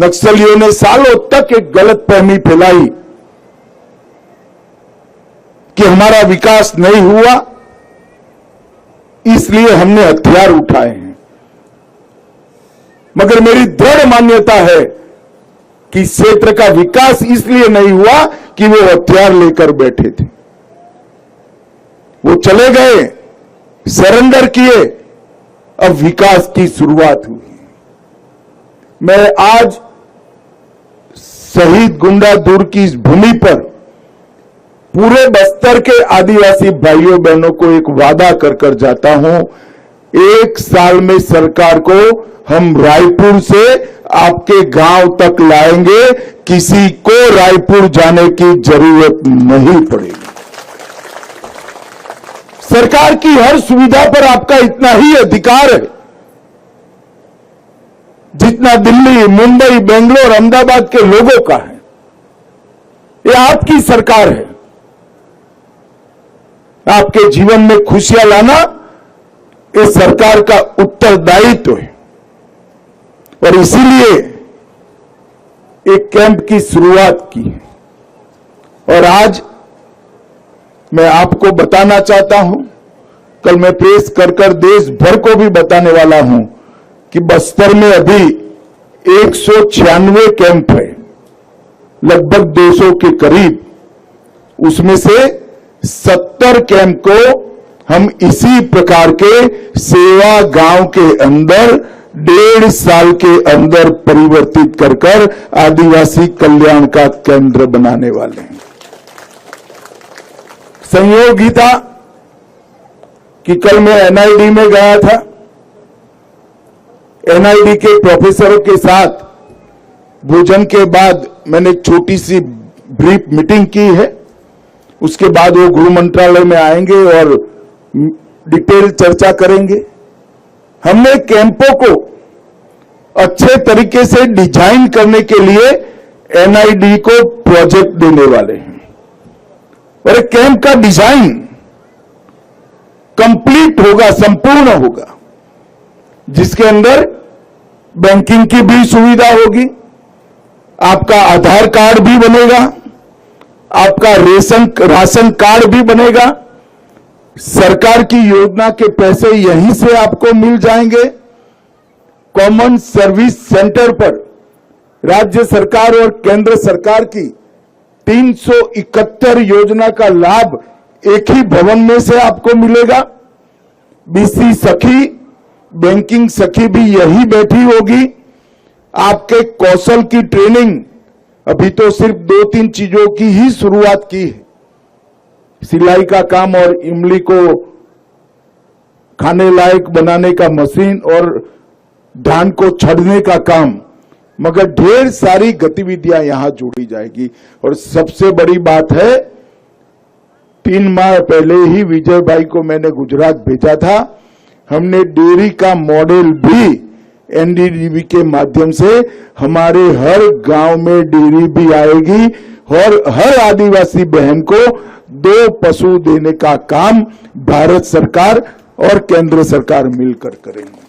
नक्सलियों ने सालों तक एक गलतफहमी फैलाई कि हमारा विकास नहीं हुआ, इसलिए हमने हथियार उठाए हैं। मगर मेरी दृढ़ मान्यता है कि क्षेत्र का विकास इसलिए नहीं हुआ कि वो हथियार लेकर बैठे थे। वो चले गए, सरेंडर किए, अब विकास की शुरुआत हुई। मैं आज शहीद गुंडाधुर की इस भूमि पर पूरे बस्तर के आदिवासी भाइयों बहनों को एक वादा कर जाता हूं, 1 साल में सरकार को हम रायपुर से आपके गांव तक लाएंगे, किसी को रायपुर जाने की जरूरत नहीं पड़ेगी। सरकार की हर सुविधा पर आपका इतना ही अधिकार है जितना दिल्ली, मुंबई, बेंगलोर, अहमदाबाद के लोगों का है। ये आपकी सरकार है। आपके जीवन में खुशियां लाना इस सरकार का उत्तरदायित्व है और इसीलिए एक कैंप की शुरुआत की है। और आज मैं आपको बताना चाहता हूं, कल मैं प्रेस कर देश भर को भी बताने वाला हूं कि बस्तर में अभी 196 कैंप है, लगभग 200 के करीब। उसमें से 70 कैंप को हम इसी प्रकार के सेवा गांव के अंदर 1.5 साल के अंदर परिवर्तित कर आदिवासी कल्याण का केंद्र बनाने वाले हैं। संयोग ही था कि कल मैं एनआईडी में गया था। एनआईडी के प्रोफेसरों के साथ भोजन के बाद मैंने एक छोटी सी ब्रीफ मीटिंग की है। उसके बाद वो गृह मंत्रालय में आएंगे और डिटेल चर्चा करेंगे। हमने कैंपों को अच्छे तरीके से डिजाइन करने के लिए एनआईडी को प्रोजेक्ट देने वाले हैं और एक कैंप का डिजाइन कंप्लीट होगा, संपूर्ण होगा, जिसके अंदर बैंकिंग की भी सुविधा होगी, आपका आधार कार्ड भी बनेगा, आपका राशन कार्ड भी बनेगा, सरकार की योजना के पैसे यहीं से आपको मिल जाएंगे। कॉमन सर्विस सेंटर पर राज्य सरकार और केंद्र सरकार की 371 योजना का लाभ एक ही भवन में से आपको मिलेगा। बीसी सखी, बैंकिंग सखी भी यही बैठी होगी। आपके कौशल की ट्रेनिंग, अभी तो सिर्फ 2-3 चीजों की ही शुरुआत की है, सिलाई का काम और इमली को खाने लायक बनाने का मशीन और धान को छड़ने का काम, मगर ढेर सारी गतिविधियां यहां जोड़ी जाएगी। और सबसे बड़ी बात है, 3 माह पहले ही विजय भाई को मैंने गुजरात भेजा था। हमने डेयरी का मॉडल भी एनडीडीबी के माध्यम से हमारे हर गांव में डेयरी भी आएगी और हर आदिवासी बहन को 2 पशु देने का काम भारत सरकार और केंद्र सरकार मिलकर करेंगे।